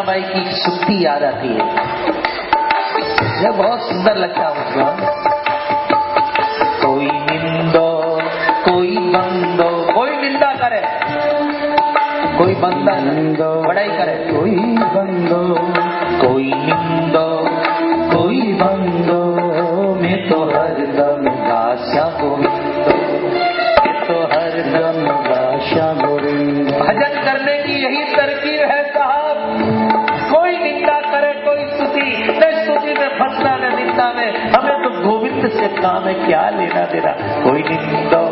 मीराबाई की सुक्ति याद आती है। यह बहुत सुंदर लगता है मुझको। कोई निंदो कोई बंदो, कोई निंदा करे, कोई बंदा निंदो बड़ाई करे, कोई बंदो कोई निंदो कोई बंदो, मैं तो हरदम गाशा गोविंदो, मैं तो हरदम गाशा गोविंदो। भजन करने की यही तरकीब है साहब। कोई निंदा करे कोई स्तुति, न स्तुति में फंसना न निंदा में, हमें तो गोविंद से काम है, क्या लेना देना। कोई निंदो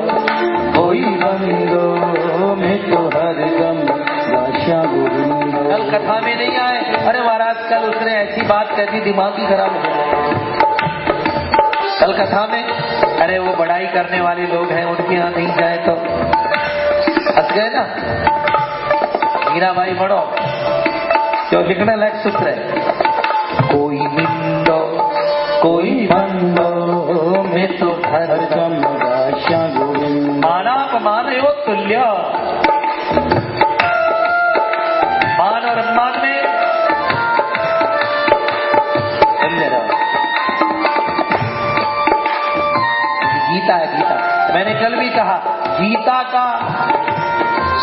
कोई बंदो, मैं तो हरदम गाशा गोविंदो। कल कथा में नहीं आए, अरे महाराज कल उसने ऐसी बात कह दी दिमाग ही खराब हो गया। कल कथा में अरे वो बड़ाई करने वाले लोग हैं, उनके यहाँ नहीं जाए तो हंस गए ना। मीराबाई पढ़ो, जो लिखने लायक सूत्र है। कोई निंदो कोई बंदो, मैं तो हरदम गाशा गोविंदो। मानापमान यो तुल्य, मान और अपमान में तुल्य रहो। गीता है, गीता। मैंने कल भी कहा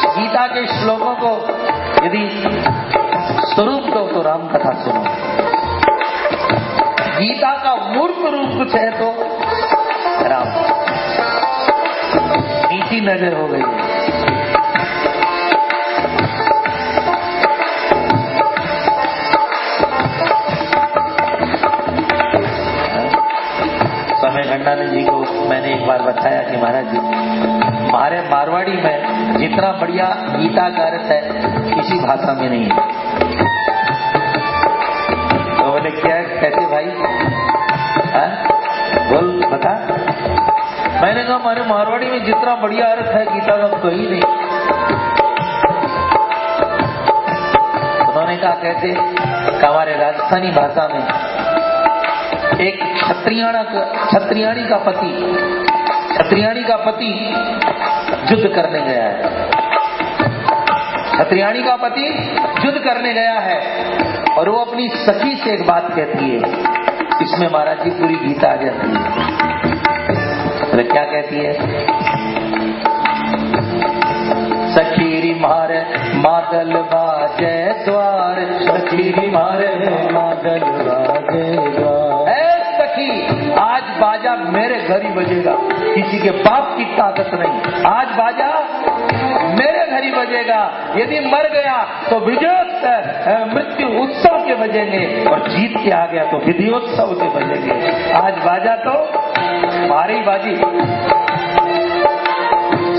गीता के श्लोकों को यदि स्वरूप दो तो राम कथा सुनो। गीता का मूर्त रूप कुछ है तो राम। नीची नजर हो गई है। स्वामी खंडानंद जी को मैंने एक बार बताया कि महाराज जी, हमारे मारवाड़ी में जितना बढ़िया गीता का अर्थ है किसी भाषा में नहीं है। तो बोले क्या कैसे भाई, बोल बता। मैंने कहा हमारे मारवाड़ी में जितना बढ़िया अर्थ है गीता का कोई नहीं। उन्होंने कहा कैसे, हमारे राजस्थानी भाषा में एक क्षत्रियाणी का पति युद्ध करने गया है। क्षत्रियाणी का पति युद्ध करने गया है और वो अपनी सखी से एक बात कहती है। इसमें महाराज जी पूरी गीता आ जाती है। तो क्या कहती है? सखीरी मारे मादल बाजे द्वार, सखीरी मारे मादल बाजे द्वार। आज बाजा मेरे घर ही बजेगा, किसी के बाप की ताकत नहीं। आज बाजा मेरे घर ही बजेगा। यदि मर गया तो विजयोत्सव मृत्यु उत्सव के बजेंगे और जीत के आ गया तो विधियोत्सव के बजेंगे। आज बाजा तो हमारी बाजी।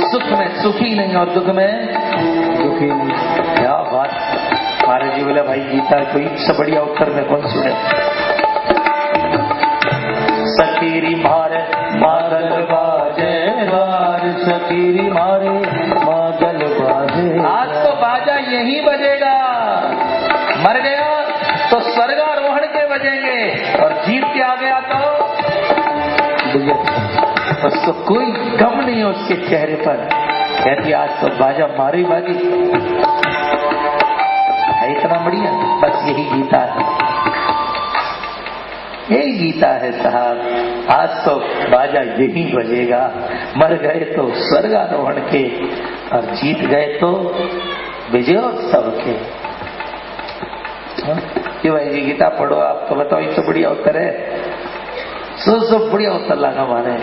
सुख में सुखी नहीं और दुख में दुखी नहीं। क्या बात। हमारे जी बोला भाई गीता कोई इससे बढ़िया उत्तर में कौन सुने। सकीरी मारे मादल बाजे द्वार, सकीरी मारे मादल बाजे। आज तो बाजा यही बजेगा। मर गया तो स्वर्गारोहण के बजेंगे और जीत के आ गया तो उसको कोई गम नहीं है उसके चेहरे पर। कहती आज तो बाजा मारी बाजी है। इतना बढ़िया। बस यही गीता है, यही गीता है साहब। आज तो बाजा यही बजेगा। मर गए तो स्वर्गारोहण के और जीत गए तो विजयोत्सव के। क्यों भाई जी गीता पढ़ो आप तो बताओ इससे बढ़िया उत्तर है। सो बढ़िया उत्तर लगा माने।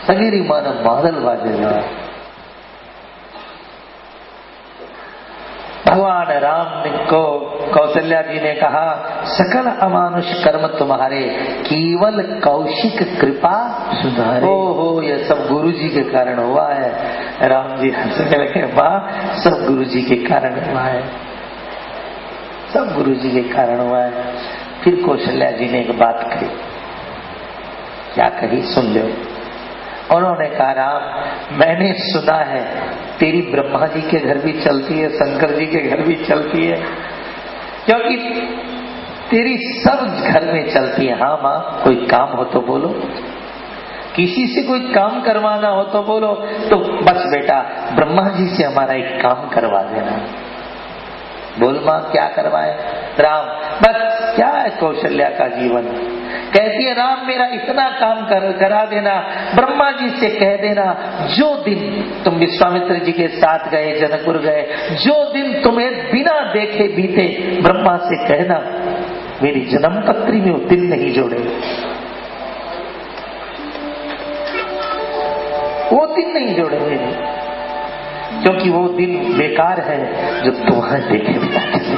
सगीरी मानव मादल बाजेगा। भगवान राम को कौशल्या जी ने कहा सकल अमानुष कर्म तुम्हारे, केवल कौशिक कृपा सुधारे। हो ये सब गुरु जी के कारण हुआ है। राम जी हंसने लगे, वाह सब गुरु जी के कारण हुआ है, सब गुरु जी के कारण हुआ है। फिर कौशल्या जी ने एक बात कही। क्या कही सुन लो। उन्होंने कहा राम मैंने सुना है तेरी ब्रह्मा जी के घर भी चलती है, शंकर जी के घर भी चलती है, क्योंकि तेरी सब घर में चलती है। हाँ माँ कोई काम हो तो बोलो, किसी से कोई काम करवाना हो तो बोलो। तो बस बेटा ब्रह्मा जी से हमारा एक काम करवा देना। बोल माँ क्या करवाए? राम, बस क्या है कौशल्या का जीवन। कहती है राम मेरा इतना काम करा देना, ब्रह्मा जी से कह देना जो दिन तुम विश्वामित्र जी के साथ गए, जनकपुर गए, जो दिन तुम्हें बिना देखे बीते, ब्रह्मा से कहना मेरी जन्म पत्री में वो दिन नहीं जोड़े, वो दिन नहीं जोड़े मेरे, क्योंकि वो दिन बेकार है जो तुम्हारे देखे बिना चले।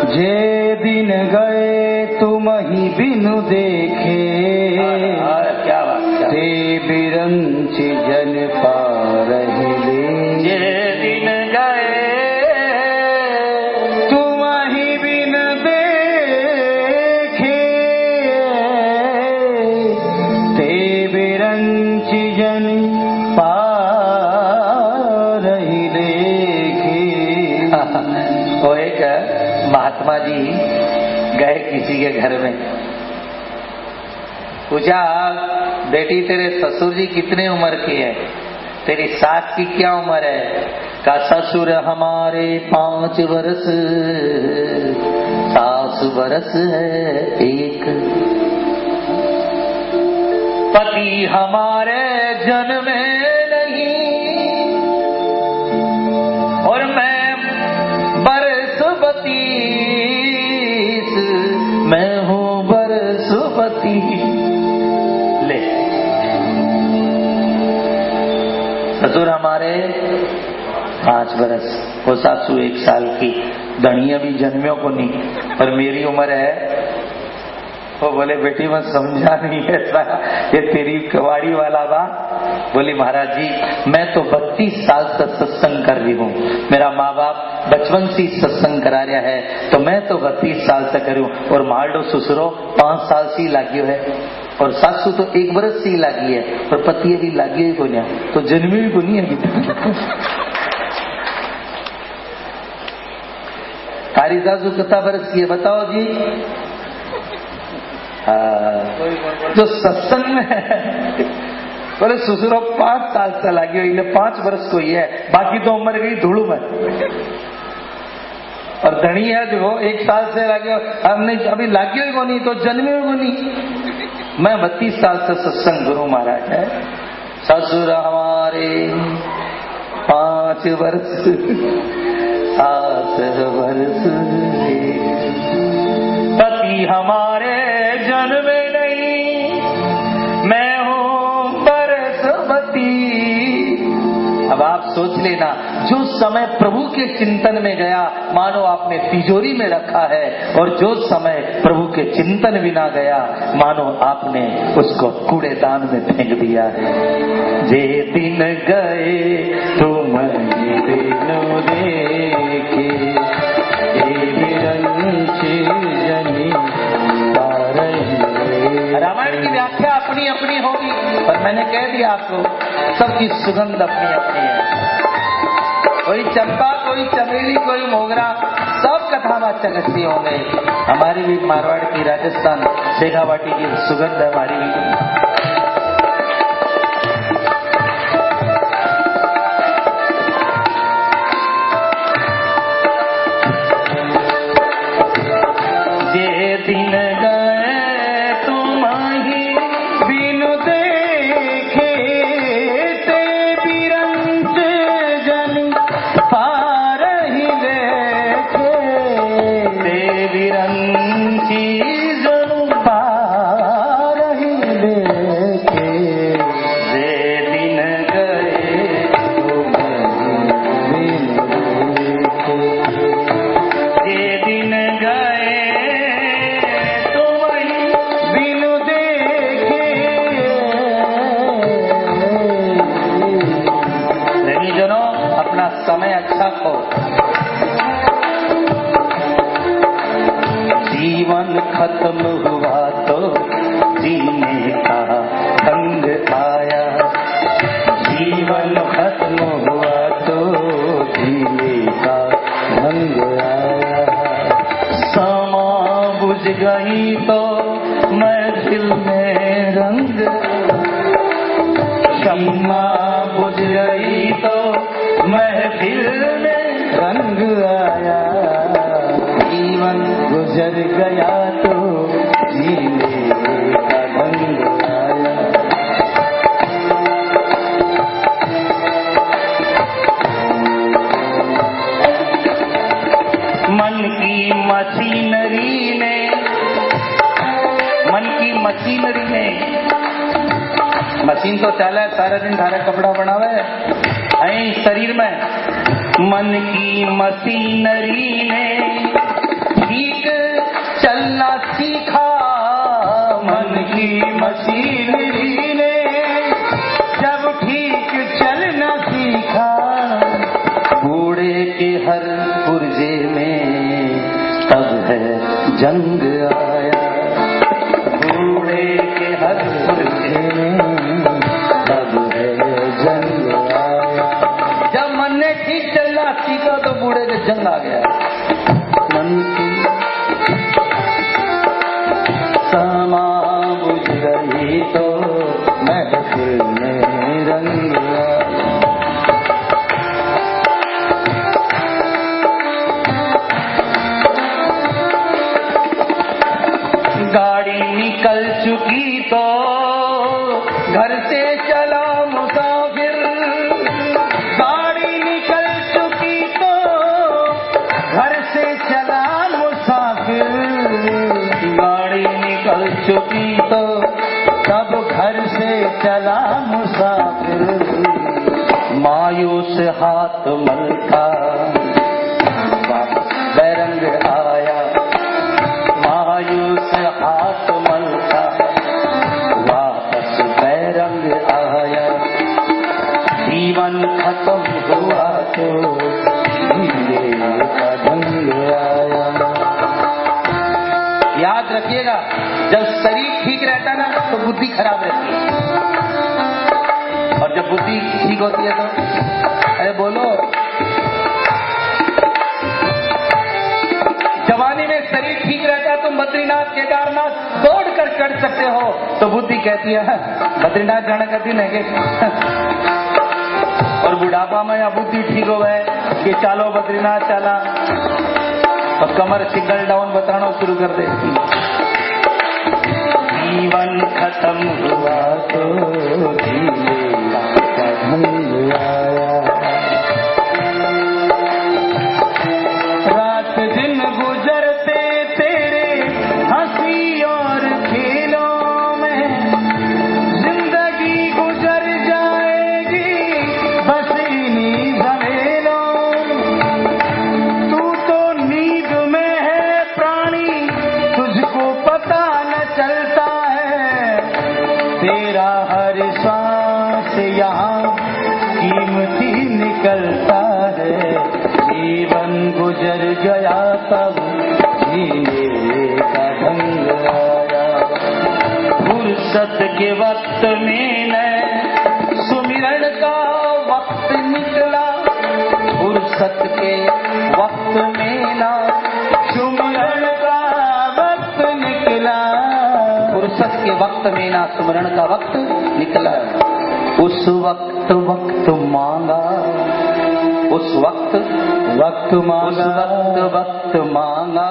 जे दिन गए तुम ही बिनु देखे, क्या बात, ते बिरंच जन पारहिले। जे दिन गए तुम ही बिन देखे, ते बिरंच जन पारहिले। वो एक महात्मा जी गए किसी के घर में, पूछा बेटी तेरे ससुर जी कितने उम्र की है, तेरी सास की क्या उम्र है? का ससुर हमारे 5 वर्ष, सास वर्ष है 1, पति हमारे जन्मे नहीं, और मैं बरसपति, मैं हूँ बरसपति। ले, ससुर हमारे 5 वर्ष, वो सासू 1 साल की, धनिया भी जन्मियों को नहीं, और मेरी उम्र है। वो बोले बेटी मैं समझा नहीं ऐसा, ये तेरी कवाड़ी वाला बात। बोली महाराज जी मैं तो 32 साल से सत्संग कर रही हूँ, मेरा माँ बाप बचपन से सत्संग करा रहा है, तो मैं तो 32 साल से करूँ, और मालडो ससुरो 5 साल से ही लागियो है, और सासू तो 1 वर्ष से ही लागी है, और पति अभी लागियो ही को नहीं, तो जन्मी भी को नहीं अभी तक। तारी सासू कितना बरस की है बताओ जी? जो सत्संग में है बोले ससुरो 5 साल से लागी हुई है, 5 वर्ष को ही है, बाकी तो उम्र गई धूलू में। और धनी है जो 1 साल से लागी, हमने अभी लागी हुई को नहीं, तो जन्मे को नहीं। मैं 32 साल से सत्संग गुरु महाराज है। ससुर हमारे 5 वर्ष, सास वर्ष, पति हमारे जन्मे नहीं, मैं हूँ बरसपति। अब आप सोच लेना, जो समय प्रभु के चिंतन में गया मानो आपने तिजोरी में रखा है, और जो समय प्रभु के चिंतन बिना गया मानो आपने उसको कूड़ेदान में फेंक दिया है। जे दिन गए तुम बिनु देखे, रामायण की व्याख्या अपनी अपनी होगी, पर मैंने कह दिया आपको सबकी सुगंध अपनी अपनी है। कोई चंपा, कोई चमेली, कोई मोगरा, सब कथा वाचक अच्छी होंगे। हमारी भी मारवाड़ की, राजस्थान शेखावाटी की सुगंध है हमारी भी। दिन गए तुम ही बिनु देखे, ते बिरंच जन पारहि देखे, ते बिरंची जन पारहि देखे। जे दिन गए तुम बिनु देखे, जे दिन गए समय अच्छा हो। जीवन खत्म हुआ तो जीने का ढंग आया, जीवन खत्म हुआ तो जीने का ढंग आया। समा बुझ गई तो महफिल में रंग, क्षमा बुझ गई तो महफिल में रंग आया, जीवन गुजर गया तो जीने का ढंग आया। मन की मशीनरी में मशीन तो चला है, सारा दिन धारा कपड़ा बनावे है शरीर में। मन की मशीनरी ने ठीक चलना सीखा, मन की मशीनरी ने जब ठीक चलना सीखा, बूढ़े के हर पुर्जे में तब है जंग आया, बूढ़े के हर पुर्जे में तब है जंग आया। जब मन ने ठीक चलना सीखा तो बूढ़े के जंग आ गया। मन की समा बुझ गई तो महफिल में रंग आया। गाड़ी निकल चुकी तो घर से चला मुसाफिर, गाड़ी निकल चुकी तो घर से चला मुसाफिर, गाड़ी निकल चुकी तो तब घर से चला मुसाफिर। मायूस हाथ मलका बैरंग आया, मायूस हाथ मलका वापस बैरंग आया। जीवन खत्म हुआ तो जीने का ढंग आया। याद रखिएगा, जब शरीर ठीक रहता ना तो बुद्धि खराब रहती है, और जब बुद्धि ठीक होती है तो अरे बोलो, जवानी में शरीर ठीक रहता है, तुम बद्रीनाथ केदारनाथ दौड़ कर चढ़ सकते हो, तो बुद्धि कहती है बद्रीनाथ जाना करती नहीं। और बुढ़ापा में या बुद्धि ठीक हो गए कि चालो बद्रीनाथ चला, और कमर सिंगल डाउन बताना शुरू कर देती। जीवन खत्म हुआ तो जीने का ढंग आया। रात दिन गुजरते तेरे हंसी और खेलों में, जिंदगी गुजर जाएगी बस इन्हीं झमेलों। तू तो नींद में है प्राणी, तुझको पता न चलता है, तेरा हर सांस यहाँ कीमती निकलता है। जीवन गुजर गया तब जीने का ढंग आया। फुर्सत के वक्त में न सुमिरन का वक्त निकला, फुर्सत के वक्त में न सुमिरन का वक्त निकला, फुर्सत के वक्त में ना सुमरण का वक्त निकला। उस वक्त वक्त मांगा, उस वक्त वक्त मांगा, वक्त मांगा,